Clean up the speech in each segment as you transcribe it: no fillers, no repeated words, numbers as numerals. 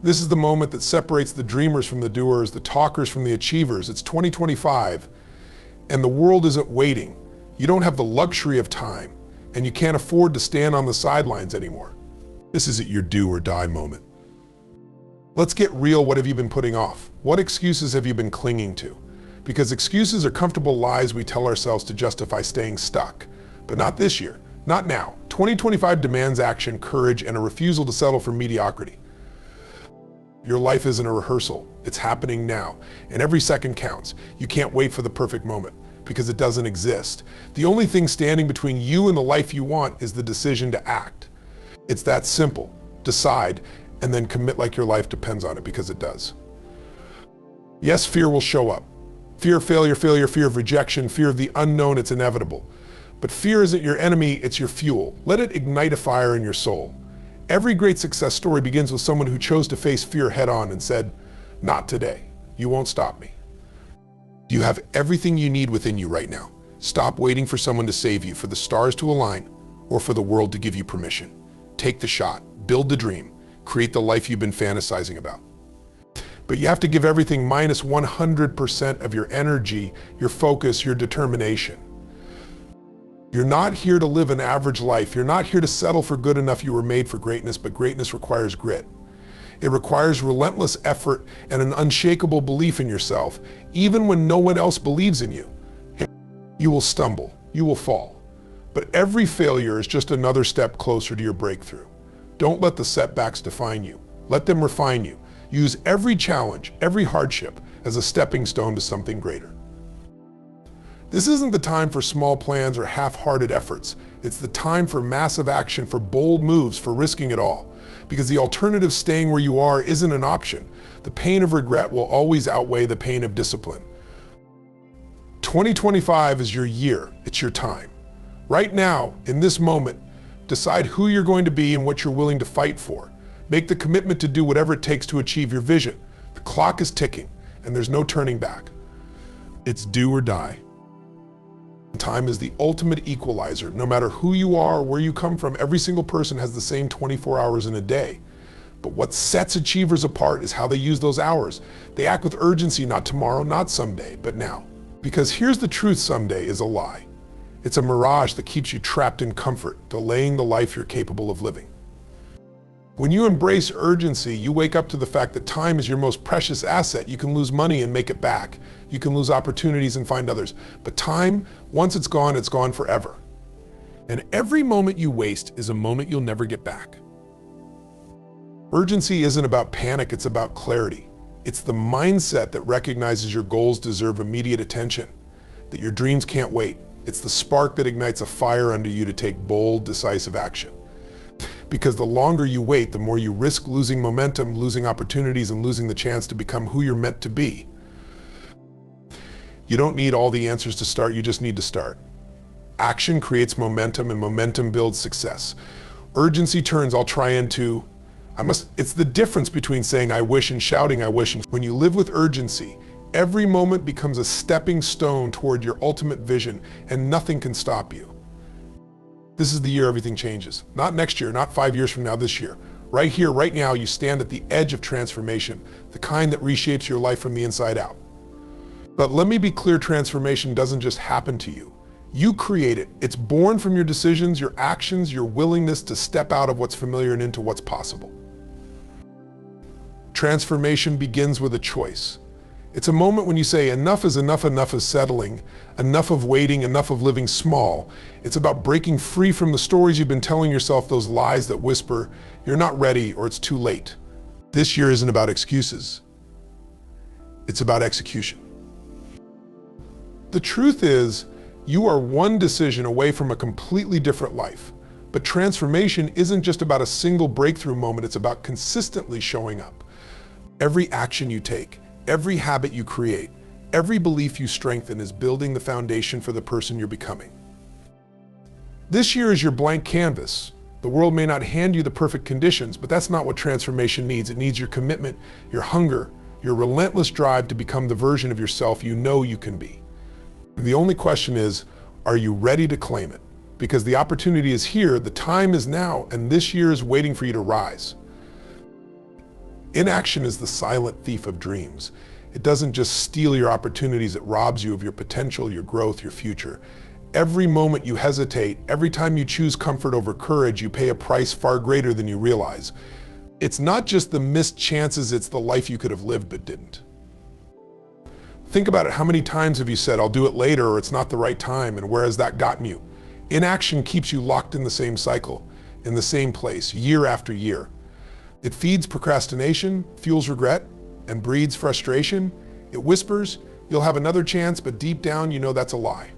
This is the moment that separates the dreamers from the doers, the talkers from the achievers. It's 2025, and the world isn't waiting. You don't have the luxury of time, and you can't afford to stand on the sidelines anymore. This is your do or die moment. Let's get real. What have you been putting off? What excuses have you been clinging to? Because excuses are comfortable lies we tell ourselves to justify staying stuck. But not this year, not now. 2025 demands action, courage, and a refusal to settle for mediocrity. Your life isn't a rehearsal. It's happening now, and every second counts. You can't wait for the perfect moment, because it doesn't exist. The only thing standing between you and the life you want is the decision to act. It's that simple. Decide, and then commit like your life depends on it, because it does. Yes, fear will show up. Fear of failure, fear of rejection, fear of the unknown, it's inevitable. But fear isn't your enemy, it's your fuel. Let it ignite a fire in your soul. Every great success story begins with someone who chose to face fear head on and said, "Not today. You won't stop me." You have everything you need within you right now. Stop waiting for someone to save you, for the stars to align, or for the world to give you permission. Take the shot, build the dream, create the life you've been fantasizing about. But you have to give everything minus 100% of your energy, your focus, your determination. You're not here to live an average life. You're not here to settle for good enough. You were made for greatness, but greatness requires grit. It requires relentless effort and an unshakable belief in yourself, even when no one else believes in you. You will stumble, you will fall, but every failure is just another step closer to your breakthrough. Don't let the setbacks define you. Let them refine you. Use every challenge, every hardship as a stepping stone to something greater. This isn't the time for small plans or half-hearted efforts. It's the time for massive action, for bold moves, for risking it all. Because the alternative, staying where you are, isn't an option. The pain of regret will always outweigh the pain of discipline. 2025 is your year. It's your time. Right now, in this moment, decide who you're going to be and what you're willing to fight for. Make the commitment to do whatever it takes to achieve your vision. The clock is ticking, and there's no turning back. It's do or die. Time is the ultimate equalizer. No matter who you are or where you come from, every single person has the same 24 hours in a day. But what sets achievers apart is how they use those hours. They act with urgency, not tomorrow, not someday, but now. Because here's the truth: someday is a lie. It's a mirage that keeps you trapped in comfort, delaying the life you're capable of living. When you embrace urgency, you wake up to the fact that time is your most precious asset. You can lose money and make it back. You can lose opportunities and find others. But time, once it's gone forever. And every moment you waste is a moment you'll never get back. Urgency isn't about panic, it's about clarity. It's the mindset that recognizes your goals deserve immediate attention, that your dreams can't wait. It's the spark that ignites a fire under you to take bold, decisive action. Because the longer you wait, the more you risk losing momentum, losing opportunities, and losing the chance to become who you're meant to be. You don't need all the answers to start, you just need to start. Action creates momentum, and momentum builds success. Urgency turns "I'll try" into It's the difference between saying "I wish" and shouting "I wish." When you live with urgency, every moment becomes a stepping stone toward your ultimate vision, and nothing can stop you. This is the year everything changes. Not next year, not 5 years from now, this year. Right here, right now, you stand at the edge of transformation, the kind that reshapes your life from the inside out. But let me be clear, transformation doesn't just happen to you. You create it. It's born from your decisions, your actions, your willingness to step out of what's familiar and into what's possible. Transformation begins with a choice. It's a moment when you say, enough is enough, enough is settling, enough of waiting, enough of living small. It's about breaking free from the stories you've been telling yourself, those lies that whisper, you're not ready or it's too late. This year isn't about excuses. It's about execution. The truth is, you are one decision away from a completely different life. But transformation isn't just about a single breakthrough moment, it's about consistently showing up. Every action you take, every habit you create, every belief you strengthen is building the foundation for the person you're becoming. This year is your blank canvas. The world may not hand you the perfect conditions, but that's not what transformation needs. It needs your commitment, your hunger, your relentless drive to become the version of yourself you know you can be. The only question is, are you ready to claim it? Because the opportunity is here, the time is now, and this year is waiting for you to rise. Inaction is the silent thief of dreams. It doesn't just steal your opportunities, it robs you of your potential, your growth, your future. Every moment you hesitate, every time you choose comfort over courage, you pay a price far greater than you realize. It's not just the missed chances, it's the life you could have lived but didn't. Think about it. How many times have you said, I'll do it later, or it's not the right time, and where has that gotten you? Inaction keeps you locked in the same cycle, in the same place, year after year. It feeds procrastination, fuels regret, and breeds frustration. It whispers, you'll have another chance, but deep down you know that's a lie.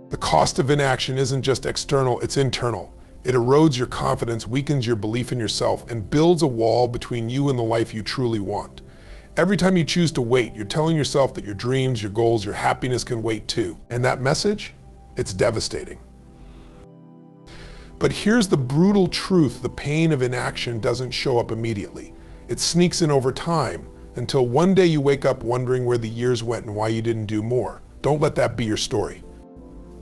The cost of inaction isn't just external, it's internal. It erodes your confidence, weakens your belief in yourself, and builds a wall between you and the life you truly want. Every time you choose to wait, you're telling yourself that your dreams, your goals, your happiness can wait too. And that message? It's devastating. But here's the brutal truth: the pain of inaction doesn't show up immediately. It sneaks in over time, until one day you wake up wondering where the years went and why you didn't do more. Don't let that be your story.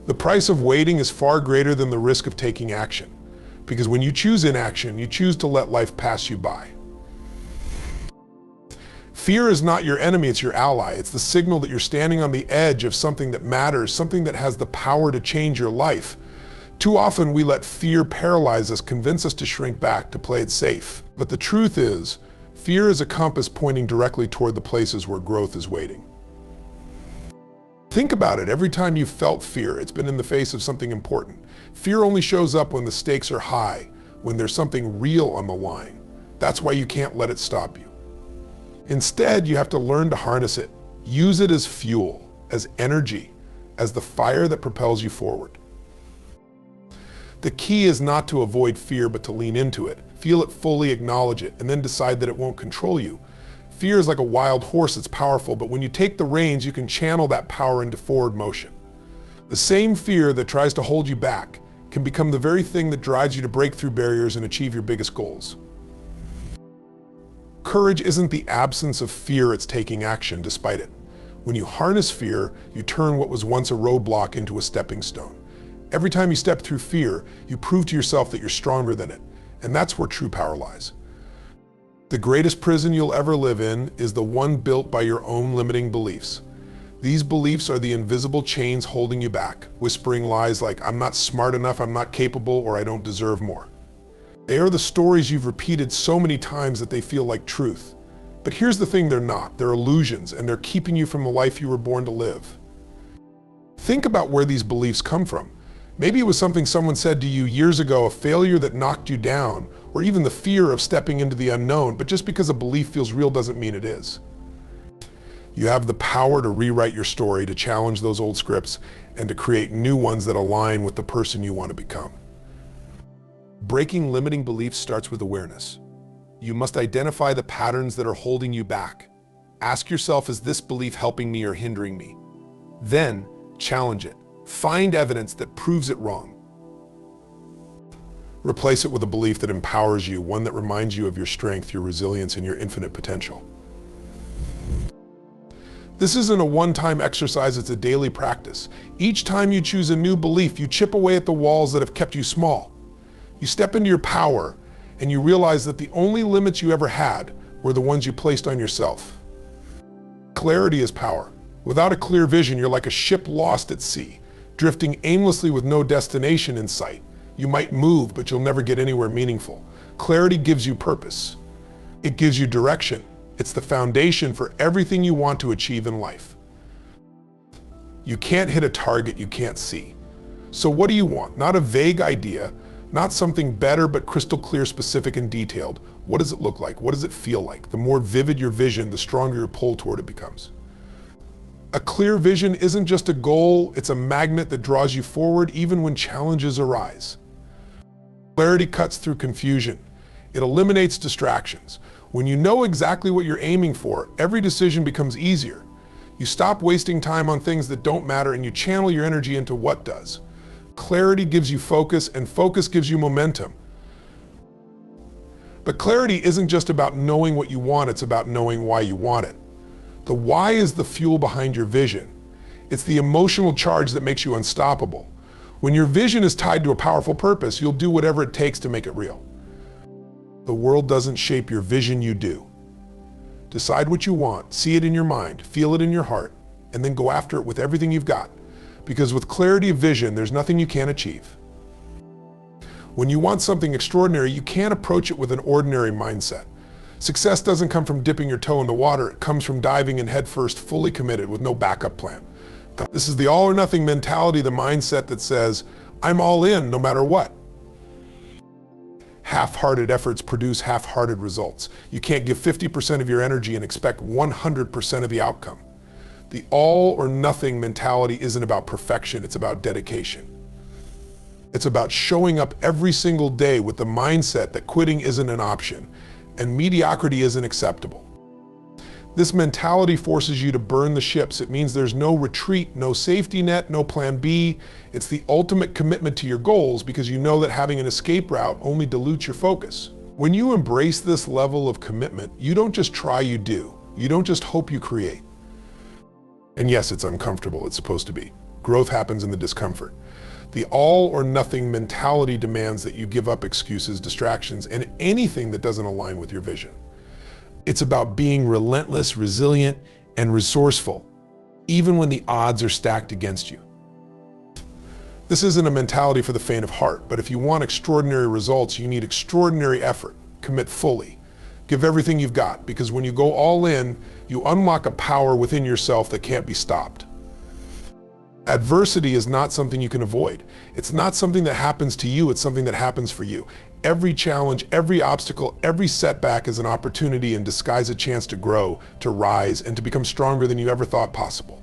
The price of waiting is far greater than the risk of taking action. Because when you choose inaction, you choose to let life pass you by. Fear is not your enemy, it's your ally. It's the signal that you're standing on the edge of something that matters, something that has the power to change your life. Too often we let fear paralyze us, convince us to shrink back, to play it safe. But the truth is, fear is a compass pointing directly toward the places where growth is waiting. Think about it. Every time you've felt fear, it's been in the face of something important. Fear only shows up when the stakes are high, when there's something real on the line. That's why you can't let it stop you. Instead, you have to learn to harness it. Use it as fuel, as energy, as the fire that propels you forward. The key is not to avoid fear, but to lean into it. Feel it fully, acknowledge it, and then decide that it won't control you. Fear is like a wild horse. It's powerful, but when you take the reins, you can channel that power into forward motion. The same fear that tries to hold you back can become the very thing that drives you to break through barriers and achieve your biggest goals. Courage isn't the absence of fear, it's taking action despite it. When you harness fear, you turn what was once a roadblock into a stepping stone. Every time you step through fear, you prove to yourself that you're stronger than it. And that's where true power lies. The greatest prison you'll ever live in is the one built by your own limiting beliefs. These beliefs are the invisible chains holding you back, whispering lies like, I'm not smart enough, I'm not capable, or I don't deserve more. They are the stories you've repeated so many times that they feel like truth. But here's the thing, they're not. They're illusions, and they're keeping you from the life you were born to live. Think about where these beliefs come from. Maybe it was something someone said to you years ago, a failure that knocked you down, or even the fear of stepping into the unknown. But just because a belief feels real doesn't mean it is. You have the power to rewrite your story, to challenge those old scripts, and to create new ones that align with the person you want to become. Breaking limiting beliefs starts with awareness. You must identify the patterns that are holding you back. Ask yourself, is this belief helping me or hindering me? Then, challenge it. Find evidence that proves it wrong. Replace it with a belief that empowers you, one that reminds you of your strength, your resilience, and your infinite potential. This isn't a one-time exercise, it's a daily practice. Each time you choose a new belief, you chip away at the walls that have kept you small. You step into your power, and you realize that the only limits you ever had were the ones you placed on yourself. Clarity is power. Without a clear vision, you're like a ship lost at sea, drifting aimlessly with no destination in sight. You might move, but you'll never get anywhere meaningful. Clarity gives you purpose. It gives you direction. It's the foundation for everything you want to achieve in life. You can't hit a target you can't see. So what do you want? Not a vague idea, not something better, but crystal clear, specific, and detailed. What does it look like? What does it feel like? The more vivid your vision, the stronger your pull toward it becomes. A clear vision isn't just a goal, it's a magnet that draws you forward even when challenges arise. Clarity cuts through confusion. It eliminates distractions. When you know exactly what you're aiming for, every decision becomes easier. You stop wasting time on things that don't matter and you channel your energy into what does. Clarity gives you focus, and focus gives you momentum. But clarity isn't just about knowing what you want, it's about knowing why you want it. The why is the fuel behind your vision. It's the emotional charge that makes you unstoppable. When your vision is tied to a powerful purpose, you'll do whatever it takes to make it real. The world doesn't shape your vision, you do. Decide what you want, see it in your mind, feel it in your heart, and then go after it with everything you've got. Because with clarity of vision, there's nothing you can't achieve. When you want something extraordinary, you can't approach it with an ordinary mindset. Success doesn't come from dipping your toe in the water, it comes from diving in headfirst, fully committed, with no backup plan. This is the all or nothing mentality, the mindset that says, I'm all in no matter what. Half-hearted efforts produce half-hearted results. You can't give 50% of your energy and expect 100% of the outcome. The all or nothing mentality isn't about perfection, it's about dedication. It's about showing up every single day with the mindset that quitting isn't an option and mediocrity isn't acceptable. This mentality forces you to burn the ships. It means there's no retreat, no safety net, no plan B. It's the ultimate commitment to your goals because you know that having an escape route only dilutes your focus. When you embrace this level of commitment, you don't just try, you do. You don't just hope, you create. And yes, it's uncomfortable, it's supposed to be. Growth happens in the discomfort. The all or nothing mentality demands that you give up excuses, distractions, and anything that doesn't align with your vision. It's about being relentless, resilient, and resourceful, even when the odds are stacked against you. This isn't a mentality for the faint of heart, but if you want extraordinary results, you need extraordinary effort. Commit fully. Give everything you've got, because when you go all in, you unlock a power within yourself that can't be stopped. Adversity is not something you can avoid. It's not something that happens to you, it's something that happens for you. Every challenge, every obstacle, every setback is an opportunity in disguise, a chance to grow, to rise, and to become stronger than you ever thought possible.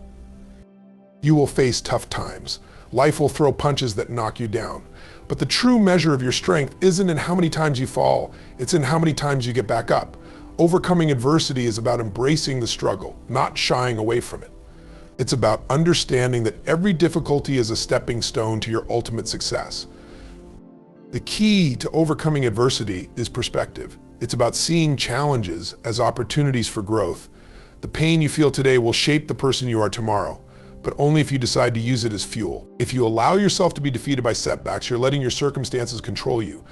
You will face tough times. Life will throw punches that knock you down. But the true measure of your strength isn't in how many times you fall, it's in how many times you get back up. Overcoming adversity is about embracing the struggle, not shying away from it. It's about understanding that every difficulty is a stepping stone to your ultimate success. The key to overcoming adversity is perspective. It's about seeing challenges as opportunities for growth. The pain you feel today will shape the person you are tomorrow, but only if you decide to use it as fuel. If you allow yourself to be defeated by setbacks, you're letting your circumstances control you.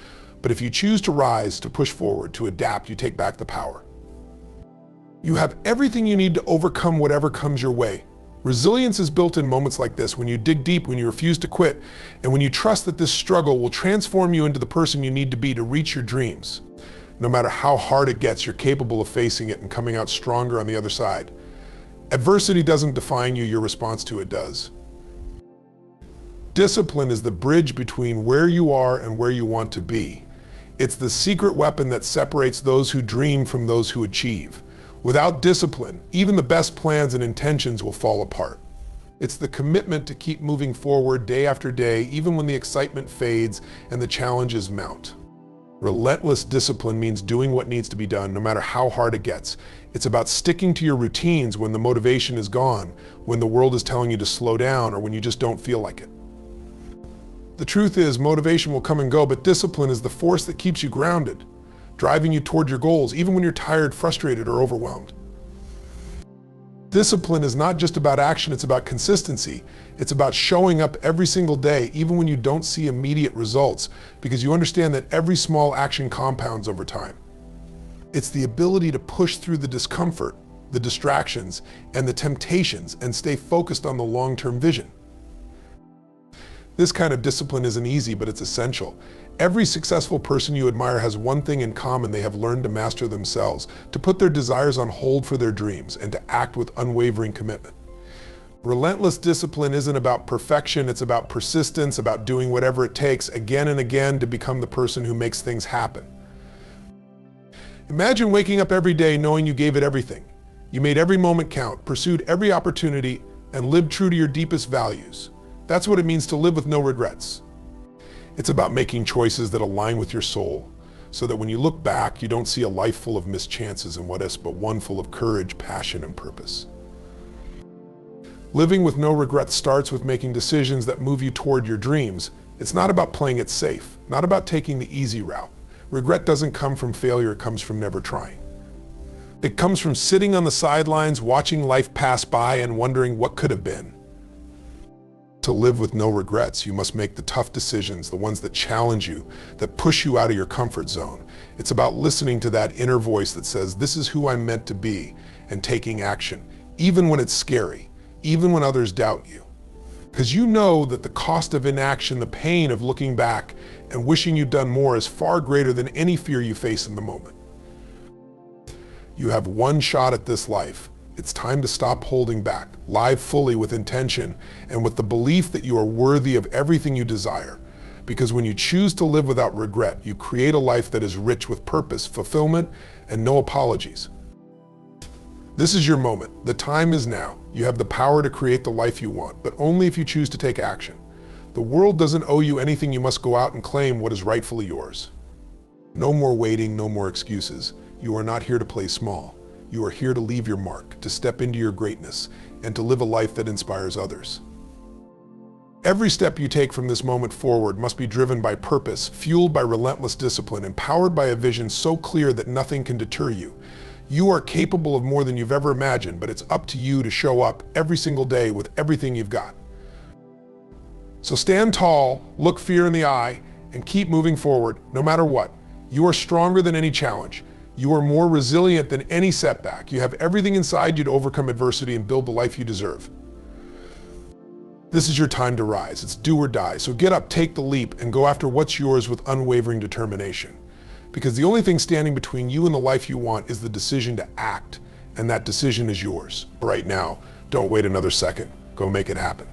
But if you choose to rise, to push forward, to adapt, you take back the power. You have everything you need to overcome whatever comes your way. Resilience is built in moments like this, when you dig deep, when you refuse to quit, and when you trust that this struggle will transform you into the person you need to be to reach your dreams. No matter how hard it gets, you're capable of facing it and coming out stronger on the other side. Adversity doesn't define you, your response to it does. Discipline is the bridge between where you are and where you want to be. It's the secret weapon that separates those who dream from those who achieve. Without discipline, even the best plans and intentions will fall apart. It's the commitment to keep moving forward day after day, even when the excitement fades and the challenges mount. Relentless discipline means doing what needs to be done, no matter how hard it gets. It's about sticking to your routines when the motivation is gone, when the world is telling you to slow down, or when you just don't feel like it. The truth is, motivation will come and go, but discipline is the force that keeps you grounded, driving you toward your goals, even when you're tired, frustrated, or overwhelmed. Discipline is not just about action, it's about consistency. It's about showing up every single day, even when you don't see immediate results, because you understand that every small action compounds over time. It's the ability to push through the discomfort, the distractions, and the temptations, and stay focused on the long-term vision. This kind of discipline isn't easy, but it's essential. Every successful person you admire has one thing in common: they have learned to master themselves, to put their desires on hold for their dreams, and to act with unwavering commitment. Relentless discipline isn't about perfection, it's about persistence, about doing whatever it takes again and again to become the person who makes things happen. Imagine waking up every day knowing you gave it everything. You made every moment count, pursued every opportunity, and lived true to your deepest values. That's what it means to live with no regrets. It's about making choices that align with your soul, so that when you look back, you don't see a life full of missed chances and what ifs, but one full of courage, passion, and purpose. Living with no regrets starts with making decisions that move you toward your dreams. It's not about playing it safe, not about taking the easy route. Regret doesn't come from failure, it comes from never trying. It comes from sitting on the sidelines, watching life pass by and wondering what could have been. To live with no regrets, you must make the tough decisions, the ones that challenge you, that push you out of your comfort zone. It's about listening to that inner voice that says, this is who I'm meant to be, and taking action, even when it's scary, even when others doubt you. Because you know that the cost of inaction, the pain of looking back and wishing you'd done more is far greater than any fear you face in the moment. You have one shot at this life. It's time to stop holding back, live fully with intention and with the belief that you are worthy of everything you desire. Because when you choose to live without regret, you create a life that is rich with purpose, fulfillment, and no apologies. This is your moment. The time is now. You have the power to create the life you want, but only if you choose to take action. The world doesn't owe you anything. You must go out and claim what is rightfully yours. No more waiting, no more excuses. You are not here to play small. You are here to leave your mark, to step into your greatness, and to live a life that inspires others. Every step you take from this moment forward must be driven by purpose, fueled by relentless discipline, empowered by a vision so clear that nothing can deter you. You are capable of more than you've ever imagined, but it's up to you to show up every single day with everything you've got. So stand tall, look fear in the eye, and keep moving forward, no matter what. You are stronger than any challenge. You are more resilient than any setback. You have everything inside you to overcome adversity and build the life you deserve. This is your time to rise. It's do or die. So get up, take the leap, and go after what's yours with unwavering determination. Because the only thing standing between you and the life you want is the decision to act, and that decision is yours. Right now, don't wait another second. Go make it happen.